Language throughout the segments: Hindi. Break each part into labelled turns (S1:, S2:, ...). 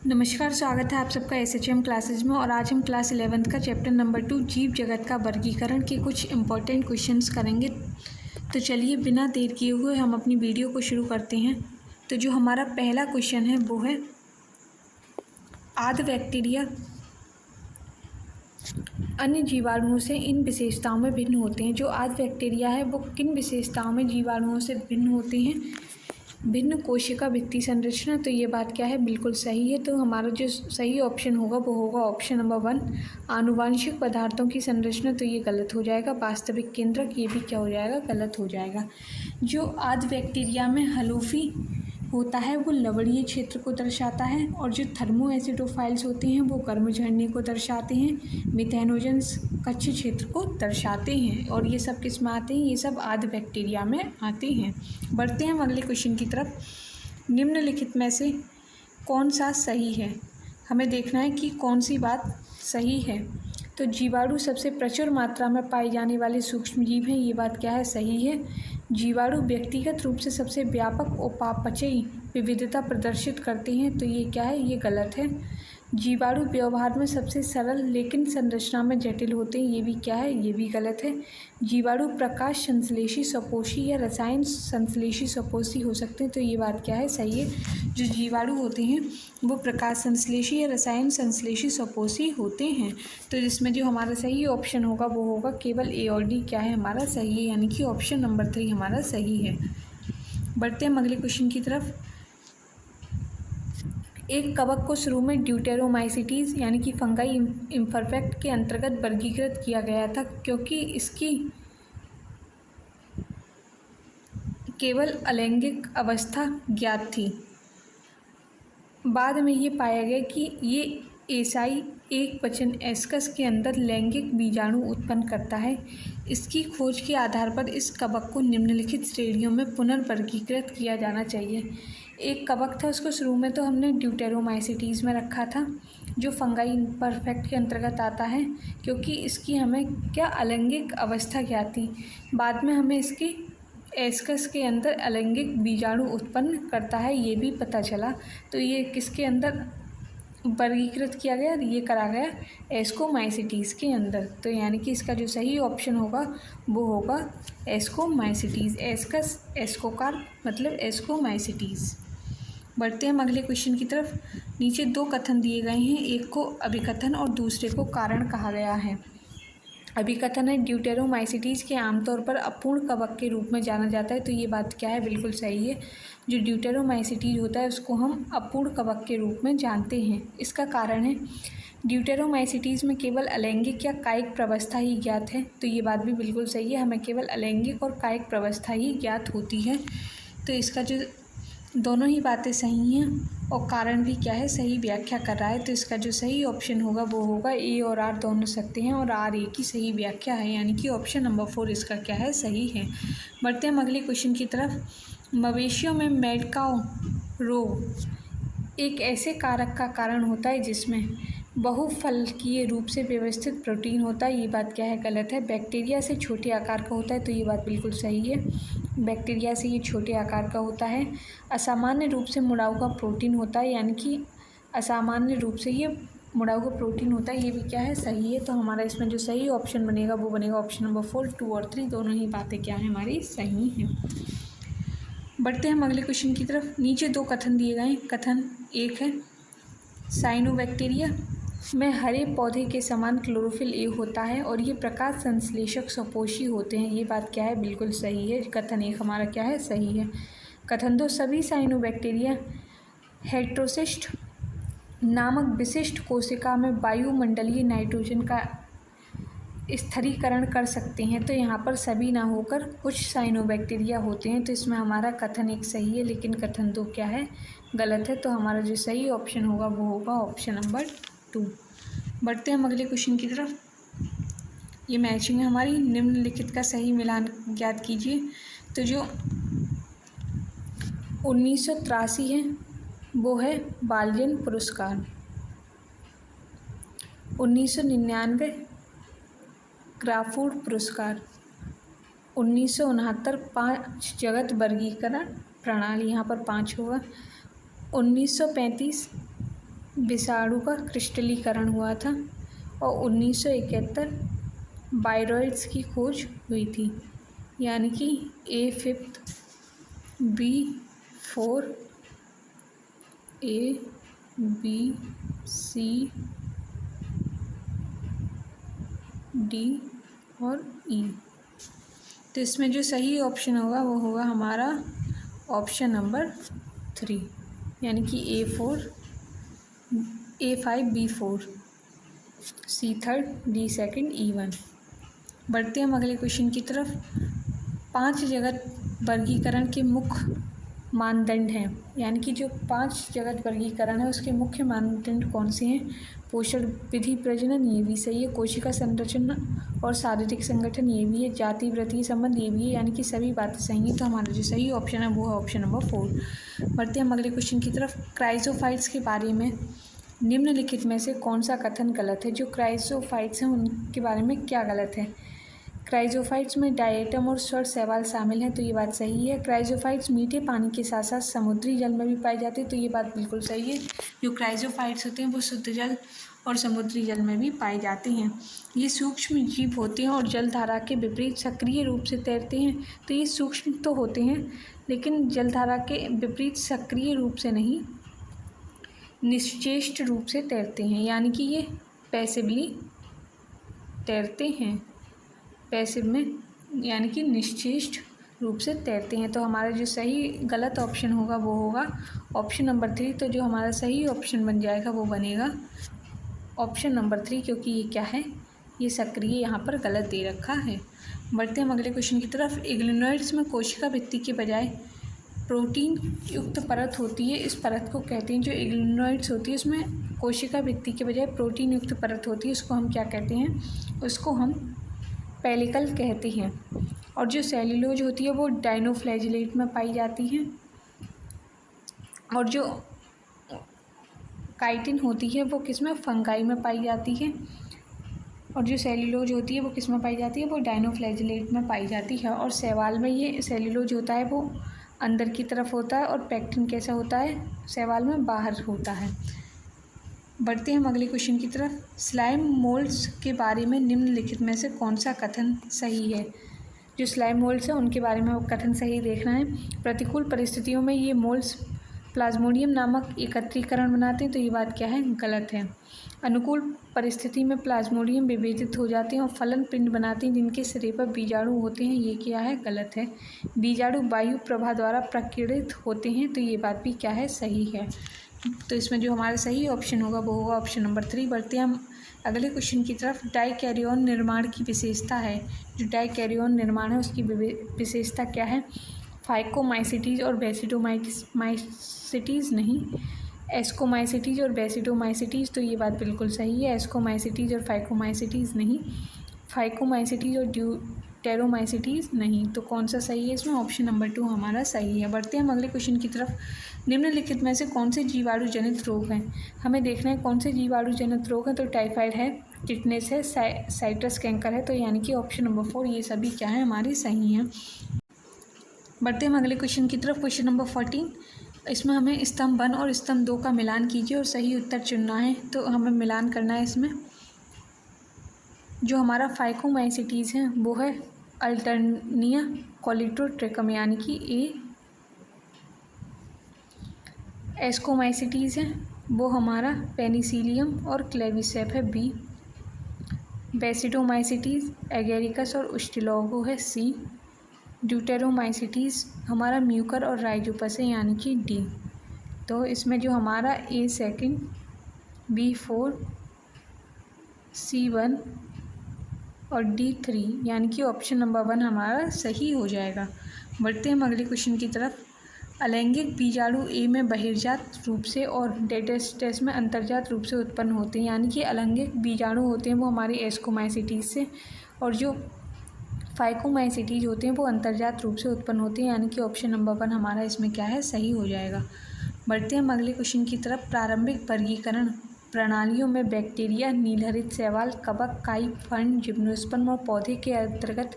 S1: नमस्कार, स्वागत है आप सबका एसएचएम क्लासेज में। और आज हम क्लास 11th का चैप्टर नंबर 2 जीव जगत का वर्गीकरण के कुछ इम्पोर्टेंट क्वेश्चंस करेंगे। तो चलिए बिना देर किए हुए हम अपनी वीडियो को शुरू करते हैं। तो जो हमारा पहला क्वेश्चन है वो है, आदि बैक्टीरिया अन्य जीवाणुओं से इन विशेषताओं में भिन्न होते हैं। जो आदि बैक्टीरिया है वो किन विशेषताओं में जीवाणुओं से भिन्न होते हैं? भिन्न कोशिका भित्ति संरचना। तो ये बात क्या है, बिल्कुल सही है। तो हमारा जो सही ऑप्शन होगा वो होगा ऑप्शन नंबर 1, आनुवांशिक पदार्थों की संरचना। तो ये गलत हो जाएगा। वास्तविक केंद्रक, ये भी क्या हो जाएगा, गलत हो जाएगा। जो आदि बैक्टीरिया में हलोफी होता है वो लवणीय क्षेत्र को दर्शाता है, और जो थर्मो एसिडोफाइल्स होते हैं वो गर्म झरने को दर्शाते हैं। मिथेनोजेंस कच्छ क्षेत्र को दर्शाते हैं। और ये सब किस में आते हैं? ये सब आदि बैक्टीरिया में आते हैं। बढ़ते हैं हम अगले क्वेश्चन की तरफ। निम्नलिखित में से कौन सा सही है? हमें देखना है कि कौन सी बात सही है। तो जीवाणु सबसे प्रचुर मात्रा में पाए जाने वाले सूक्ष्मजीव हैं। ये बात क्या है, सही है। जीवाणु व्यक्तिगत रूप से सबसे व्यापक उपापचयी विविधता प्रदर्शित करते हैं। तो ये क्या है, ये गलत है। जीवाणु व्यवहार में सबसे सरल लेकिन संरचना में जटिल होते हैं। ये भी क्या है, ये भी गलत है। जीवाणु प्रकाश संश्लेषी सपोषी या रसायन संश्लेषी सपोषी हो सकते हैं। तो ये बात क्या है, सही है। जो जीवाणु होते हैं वो प्रकाश संश्लेषी या रसायन संश्लेषी सपोषी होते हैं। तो इसमें जो हमारा सही ऑप्शन होगा वो होगा केवल ए और डी क्या है, हमारा सही है, यानी कि ऑप्शन नंबर 3 हमारा सही है। बढ़ते हैं अगले क्वेश्चन की तरफ। एक कवक को शुरू में ड्यूटेरोमाइसिटीज यानी कि फंगाई इम्परफेक्ट के अंतर्गत वर्गीकृत किया गया था, क्योंकि इसकी केवल अलैंगिक अवस्था ज्ञात थी। बाद में ये पाया गया कि ये एसाई एक वचन एस्कस के अंदर लैंगिक बीजाणु उत्पन्न करता है। इसकी खोज के आधार पर इस कवक को निम्नलिखित श्रेणियों में पुनर्वर्गीकृत किया जाना चाहिए। एक कवक था, उसको शुरू में तो हमने ड्यूटेरोमाइसिटीज़ में रखा था, जो फंगाई इम्परफेक्ट के अंतर्गत आता है, क्योंकि इसकी हमें क्या अलैंगिक अवस्था ज्ञात थी। बाद में हमें इसकी एस्कस के अंदर अलैंगिक बीजाणु उत्पन्न करता है, ये भी पता चला। तो ये किसके अंदर वर्गीकृत किया गया, ये करा गया एस्कोमाइसिटीज़ के अंदर। तो यानी कि इसका जो सही ऑप्शन होगा वो होगा एस्कोमाइसिटीज़। एस्कस एस्कोकार मतलब एस्कोमाइसिटीज़। बढ़ते हैं हम अगले क्वेश्चन की तरफ। नीचे दो कथन दिए गए हैं, एक को अभिकथन और दूसरे को कारण कहा गया है। अभिकथन है, ड्यूटेरोमाइसिटीज़ के आमतौर पर अपूर्ण कवक के रूप में जाना जाता है। तो ये बात क्या है, बिल्कुल सही है। जो ड्यूटेरोमाइसिटीज़ होता है उसको हम अपूर्ण कवक के रूप में जानते हैं। इसका कारण है, ड्यूटेरोमाइसिटीज़ में केवल अलैंगिक या कायिक प्रवस्था ही ज्ञात है। तो ये बात भी बिल्कुल सही है, हमें केवल अलैंगिक और कायिक प्रवस्था ही ज्ञात होती है। तो इसका जो दोनों ही बातें सही हैं और कारण भी क्या है, सही व्याख्या कर रहा है। तो इसका जो सही ऑप्शन होगा वो होगा ए और आर दोनों सत्य हैं, और आर ए की सही व्याख्या है, यानी कि ऑप्शन नंबर 4 इसका क्या है, सही है। बढ़ते हैं हम अगले क्वेश्चन की तरफ। मवेशियों में मैड काउ रोग एक ऐसे कारक का कारण होता है जिसमें बहुफलकीय रूप से व्यवस्थित प्रोटीन होता है। ये बात क्या है, गलत है। बैक्टीरिया से छोटे आकार का होता है। तो ये बात बिल्कुल सही है, बैक्टीरिया से ये छोटे आकार का होता है। असामान्य रूप से मुड़ा हुआ प्रोटीन होता है, यानी कि असामान्य रूप से ये मुड़ा हुआ प्रोटीन होता है, ये भी क्या है, सही है। तो हमारा इसमें जो सही ऑप्शन बनेगा वो बनेगा ऑप्शन नंबर 4। 2 और 3 दोनों ही बातें क्या हैं, हमारी सही हैं। बढ़ते हैं हम अगले क्वेश्चन की तरफ। नीचे दो कथन दिए गए हैं। कथन एक है, साइनोबैक्टीरिया में हरे पौधे के समान क्लोरोफिल ए होता है और ये प्रकाश संश्लेषक सपोषी होते हैं। ये बात क्या है, बिल्कुल सही है। कथन एक हमारा क्या है, सही है। कथन दो, सभी साइनोबैक्टीरिया हेटेरोसिस्ट नामक विशिष्ट कोशिका में वायुमंडलीय नाइट्रोजन का स्थिरीकरण कर सकते हैं। तो यहाँ पर सभी ना होकर कुछ साइनोबैक्टीरिया होते हैं। तो इसमें हमारा कथन एक सही है, लेकिन कथन दो क्या है, गलत है। तो हमारा जो सही ऑप्शन होगा वो होगा ऑप्शन नंबर 2। बढ़ते हैं हम अगले क्वेश्चन की तरफ। ये मैचिंग है हमारी। निम्नलिखित का सही मिलान ज्ञात कीजिए। तो जो 1983 है वो है बाल्यन पुरस्कार। 1999 क्राफोर्ड पुरस्कार। 1969 5 जगत वर्गीकरण प्रणाली, यहाँ पर 5 होगा। 1935 विषाणु का क्रिस्टलीकरण हुआ था और 1971 बायरॉइड्स की खोज हुई थी, यानी कि A5, B4, A, B, C, D और E। तो इसमें जो सही ऑप्शन होगा वो होगा हमारा ऑप्शन नंबर 3, यानी कि A4, A5, B4, C third, D second, E1। बढ़ते हैं हम अगले क्वेश्चन की तरफ। 5 जगत वर्गीकरण के मुख्य मानदंड हैं, यानी कि जो 5 जगत वर्गीकरण है उसके मुख्य मानदंड कौन से हैं? पोषण, विधि, प्रजनन, ये भी सही है। कोशिका संरचना और शारीरिक संगठन, ये भी है। जाति, वृत्तीय संबंध, ये भी है, यानी कि सभी बातें सही हैं। तो हमारा जो सही ऑप्शन है वो है ऑप्शन नंबर 4। बढ़ते हैं हम अगले क्वेश्चन की तरफ। क्राइसोफाइट्स के बारे में निम्नलिखित में से कौन सा कथन गलत है? जो क्राइसोफाइट्स हैं उनके बारे में क्या गलत है? क्राइसोफाइट्स में डायटम और स्वर शैवाल शामिल हैं, तो ये बात सही है। क्राइसोफाइट्स मीठे पानी के साथ साथ समुद्री जल में भी पाए जाते हैं, तो ये बात बिल्कुल सही है। जो क्राइसोफाइट्स होते हैं वो शुद्ध जल और समुद्री जल में भी पाए जाते हैं। ये सूक्ष्म जीव होते हैं और जलधारा के विपरीत सक्रिय रूप से तैरते हैं। तो ये सूक्ष्म तो होते हैं लेकिन जलधारा के विपरीत सक्रिय रूप से नहीं, निश्चेष्ट रूप से तैरते हैं, यानी कि ये पैसिवली तैरते हैं। पैसिव में यानी कि निश्चेष्ट रूप से तैरते हैं। तो हमारा जो सही गलत ऑप्शन होगा वो होगा ऑप्शन नंबर 3। तो जो हमारा सही ऑप्शन बन जाएगा वो बनेगा ऑप्शन नंबर 3, क्योंकि ये क्या है, ये सक्रिय यहाँ पर गलत दे रखा है। बढ़ते हैं हम अगले क्वेश्चन की तरफ। इग्लिनोइड्स में कोशिका भित्ति के बजाय प्रोटीन युक्त परत होती है, इस परत को कहते हैं, जो इग्लिनोइड्स होती है उसमें कोशिका भित्ति के बजाय प्रोटीन युक्त परत होती है, उसको हम क्या कहते हैं? उसको हम पेलिकल कहते हैं। और जो सेल्यूलोज होती है वो डाइनोफ्लैजिलेट में पाई जाती है, और जो काइटिन होती है वो किस में? फंगाई में पाई जाती है। और जो सेल्यूलोज होती है वो किस में पाई जाती है? वो डाइनोफ्लैजिलेट में पाई जाती है। और शैवाल में ये सेल्यूलोज होता है वो अंदर की तरफ होता है, और पेक्टिन कैसा होता है? शैवाल में बाहर होता है। बढ़ते हैं हम अगले क्वेश्चन की तरफ। स्लाइम मोल्ड्स के बारे में निम्नलिखित में से कौन सा कथन सही है? जो स्लाइम मोल्ड्स हैं उनके बारे में कथन सही देखना है। प्रतिकूल परिस्थितियों में ये मोल्ड्स प्लाज्मोडियम नामक एकत्रीकरण बनाते हैं, तो ये बात क्या है? गलत है। अनुकूल परिस्थिति में प्लाज्मोडियम विभेदित हो जाते हैं और फलन पिंड बनाते हैं जिनके सिरे पर बीजाणु होते हैं, ये क्या है? गलत है। बीजाणु वायु प्रवाह द्वारा प्रकीर्णित होते हैं, तो ये बात भी क्या है? सही है। तो इसमें जो हमारा सही ऑप्शन होगा वो होगा ऑप्शन नंबर 3। बढ़ते हैं हम अगले क्वेश्चन की तरफ। डाइकैरियन निर्माण की विशेषता है, जो डाइकैरियन निर्माण है उसकी विशेषता क्या है? फाइकोमाइसिटीज और बेसिडोमाइसिटीज नहीं, एस्कोमाइसिटीज और बेसिडोमाइसिटीज, तो ये बात बिल्कुल सही है। एस्कोमाइसिटीज और फाइकोमाइसिटीज नहीं, फाइकोमाइसिटीज और ड्यूटेरोमाइसिटीज नहीं। तो कौन सा सही है इसमें? ऑप्शन नंबर 2 हमारा सही है। बढ़ते हैं हम अगले क्वेश्चन की तरफ। निम्नलिखित में से कौन से जीवाणु जनित रोग हैं? हमें देखना है कौन से जीवाणु जनित रोग हैं। तो टाइफाइड है, टिटनेस है, साइट्रस कैंकर है, तो यानी कि ऑप्शन नंबर 4 ये सभी क्या है? हमारी सही हैं। बढ़ते हैं हम अगले क्वेश्चन की तरफ। क्वेश्चन नंबर 14, इसमें हमें स्तंभ 1 और स्तंभ 2 का मिलान कीजिए और सही उत्तर चुनना है। तो हमें मिलान करना है इसमें। जो हमारा फाइकोमाइसिटीज़ है वो है अल्टर्निया कोलिटोट्रिकम, यानी कि ए। एस्कोमाइसिटीज़ है वो हमारा पेनिसिलियम और क्लेविसेप है, बी। बेसिडोमाइसिटीज़ एगेरिकस और उस्टिलोगो है, सी। ड्यूटेरोमाइसिटीज़ हमारा म्यूकर और राइजोपस है, यानी कि डी। तो इसमें जो हमारा ए सेकंड, बी 4, सी 1 और डी 3, यानी कि ऑप्शन नंबर 1 हमारा सही हो जाएगा। बढ़ते हैं हम अगले क्वेश्चन की तरफ। अलैंगिक बीजाणु ए में बहिर्जात रूप से और डेटेस्टेस में अंतर्जात रूप से उत्पन्न होते हैं, यानी कि अलैंगिक बीजाणु होते हैं वो हमारे एस्कोमाइसिटीज से, और जो फाइकोमाइसिटीज होते हैं वो अंतर्जात रूप से उत्पन्न होते हैं, यानी कि ऑप्शन नंबर 1 हमारा इसमें क्या है? सही हो जाएगा। बढ़ते हैं हम अगले क्वेश्चन की तरफ। प्रारंभिक वर्गीकरण प्रणालियों में बैक्टीरिया, नीलहरित शैवाल, कवक, काई, फर्न, जिम्नोस्पर्म और पौधे के अंतर्गत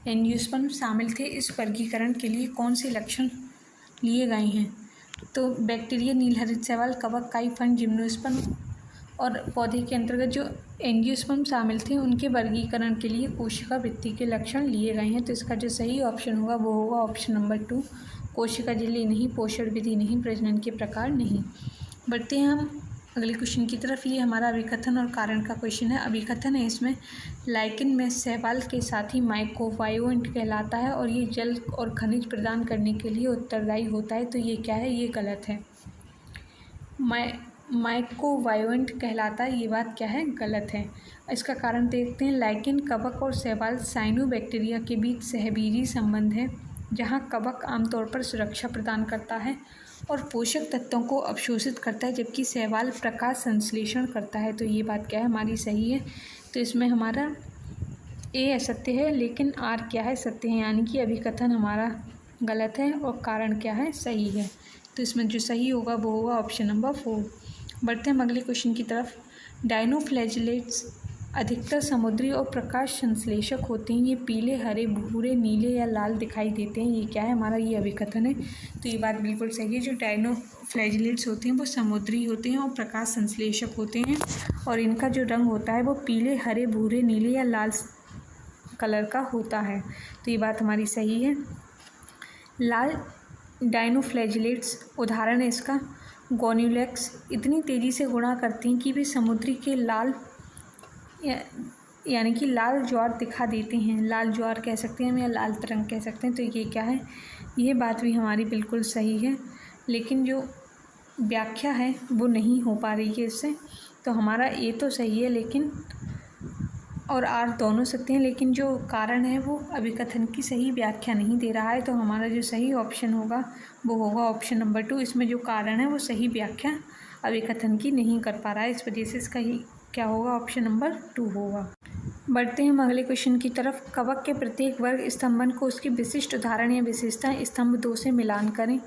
S1: एंजियोस्पर्म शामिल थे। इस वर्गीकरण के लिए कौन से लक्षण लिए गए हैं? तो बैक्टीरिया, नीलहरित शैवाल, कवक, काई, फंड, जिम्नोस्पर्म और पौधे के अंतर्गत जो एंजियोस्पर्म शामिल थे उनके वर्गीकरण के लिए कोशिका वृद्धि के लक्षण लिए गए हैं। तो इसका जो सही ऑप्शन होगा वो होगा ऑप्शन नंबर 2, कोशिका झिल्ली नहीं, पोषण विधि नहीं, प्रजनन के प्रकार नहीं। बढ़ते हैं हम अगले क्वेश्चन की तरफ। ये हमारा अभिकथन और कारण का क्वेश्चन है। अभिकथन है इसमें, लाइकेन में शैवाल के साथ ही माइक्रोबायोन्ट कहलाता है और ये जल और खनिज प्रदान करने के लिए उत्तरदायी होता है। तो ये क्या है, ये गलत है। माइक्रोबायोन्ट कहलाता है, ये बात क्या है, गलत है। इसका कारण देखते हैं। लाइकेन, कवक और शैवाल साइनोबैक्टीरिया के बीच सहबीजी संबंध है, जहाँ कवक आमतौर पर सुरक्षा प्रदान करता है और पोषक तत्वों को अवशोषित करता है, जबकि शैवाल प्रकाश संश्लेषण करता है। तो ये बात क्या है, हमारी सही है। तो इसमें हमारा ए असत्य है, लेकिन आर क्या है, सत्य है, यानी कि अभिकथन हमारा गलत है और कारण क्या है, सही है। तो इसमें जो सही होगा वो होगा ऑप्शन नंबर 4। बढ़ते हैं अगले क्वेश्चन की तरफ। डायनोफ्लैजिलेट्स अधिकतर समुद्री और प्रकाश संश्लेषक होते हैं। ये पीले, हरे, भूरे, नीले या लाल दिखाई देते हैं। ये क्या है, हमारा ये अभिकथन है। तो ये बात बिल्कुल सही है। जो डायनोफ्लैजिलेट्स होते हैं वो समुद्री होते हैं और प्रकाश संश्लेषक होते हैं और इनका जो रंग होता है वो पीले, हरे, भूरे, नीले या लाल कलर का होता है। तो ये बात हमारी सही है। लाल डायनोफ्लैजिलेट्स उदाहरण है इसका गोन्यूलेक्स इतनी तेज़ी से गुणा करती हैं कि वे समुद्री के लाल यानी कि लाल ज्वार दिखा देते हैं। लाल ज्वार कह सकते हैं हम या लाल तरंग कह सकते हैं। तो ये क्या है, ये बात भी हमारी बिल्कुल सही है, लेकिन जो व्याख्या है वो नहीं हो पा रही है इससे। तो हमारा ए तो सही है लेकिन और आर दोनों सकते हैं, लेकिन जो कारण है वो अभिकथन की सही व्याख्या नहीं दे रहा है। तो हमारा जो सही ऑप्शन होगा वो होगा ऑप्शन नंबर 2। इसमें जो कारण है वो सही व्याख्या अभिकथन की नहीं कर पा रहा है, इस वजह से इसका ही क्या होगा, ऑप्शन नंबर 2 होगा। बढ़ते हैं हम अगले क्वेश्चन की तरफ। कवक के प्रत्येक वर्ग स्तंभन को उसकी विशिष्ट उदाहरण या विशेषताएं स्तंभ 2 से मिलान करें।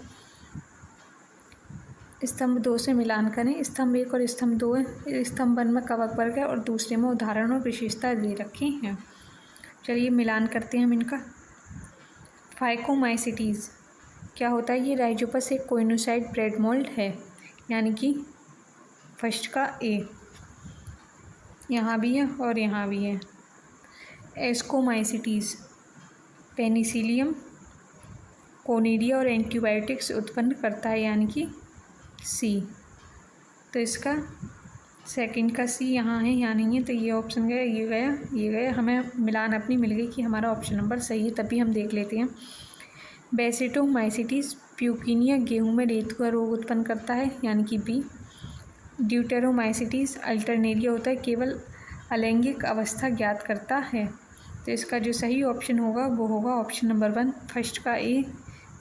S1: स्तंभ 2 से मिलान करें। स्तंभ 1 और स्तंभ 2 है। स्तंभ 1 में कवक वर्ग है और दूसरे में उदाहरण और विशेषता दे रखी हैं। चलिए मिलान करते हैं हम इनका। फाइकोमाइसिटीज़ क्या होता है, ये राइजोपस एक कोइनोसाइट ब्रेड मोल्ड है, यानी कि फर्स्ट का ए यहाँ भी है और यहाँ भी है। एस्कोमाइसिटीज़ पेनिसिलियम, कोनिडिया और एंटीबायोटिक्स उत्पन्न करता है, यानी कि सी। तो इसका सेकंड का सी यहाँ है, यहाँ नहीं है। तो ये ऑप्शन गया, ये गया, ये गया। हमें मिलान अपनी मिल गई कि हमारा ऑप्शन नंबर सही है। तभी हम देख लेते हैं। बेसिटोमाइसिटीज़ प्यूकिनिया गेहूँ में रेतु का रोग उत्पन्न करता है, यानी कि बी। ड्यूटेरोमाइसिटीज़ अल्टरनेरिया होता है, केवल अलैंगिक अवस्था ज्ञात करता है। तो इसका जो सही ऑप्शन होगा वो होगा ऑप्शन नंबर 1, फर्स्ट का ए,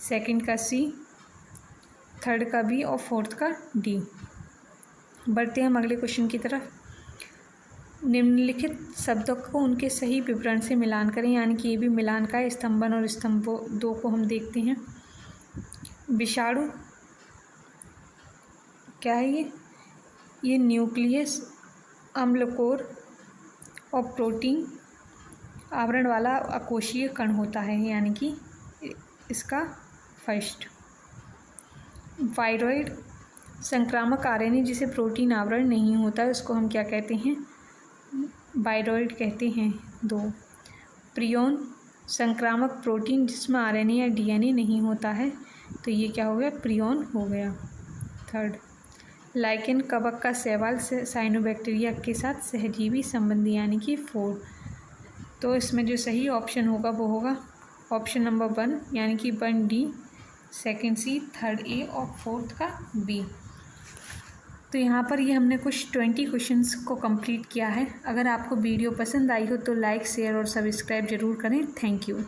S1: सेकंड का सी, थर्ड का बी और फोर्थ का डी। बढ़ते हैं हम अगले क्वेश्चन की तरफ। निम्नलिखित शब्दों को उनके सही विवरण से मिलान करें, यानी कि ये भी मिलान का है। स्तंभ 1 और स्तंभ 2 को हम देखते हैं। विषाणु क्या है, ये न्यूक्लियस, अम्लकोर और प्रोटीन आवरण वाला अकोशीय कण होता है, यानी कि इसका फर्स्ट। वायरॉइड संक्रामक आरएनए जिसे प्रोटीन आवरण नहीं होता है उसको हम क्या कहते हैं, वायरॉइड कहते हैं। 2, प्रियोन संक्रामक प्रोटीन जिसमें आरएनए या डीएनए नहीं होता है, तो ये क्या हो गया, प्रियोन हो गया। 3, लाइकेन कवक का शैवाल से साइनोबैक्टीरिया के साथ सहजीवी संबंधी, यानी कि 4। तो इसमें जो सही ऑप्शन होगा वो होगा ऑप्शन नंबर 1, यानी कि 1 D, second C, third A और फोर्थ का बी। तो यहाँ पर ये हमने कुछ 20 क्वेश्चंस को कंप्लीट किया है। अगर आपको वीडियो पसंद आई हो तो लाइक, शेयर और सब्सक्राइब ज़रूर करें। Thank you.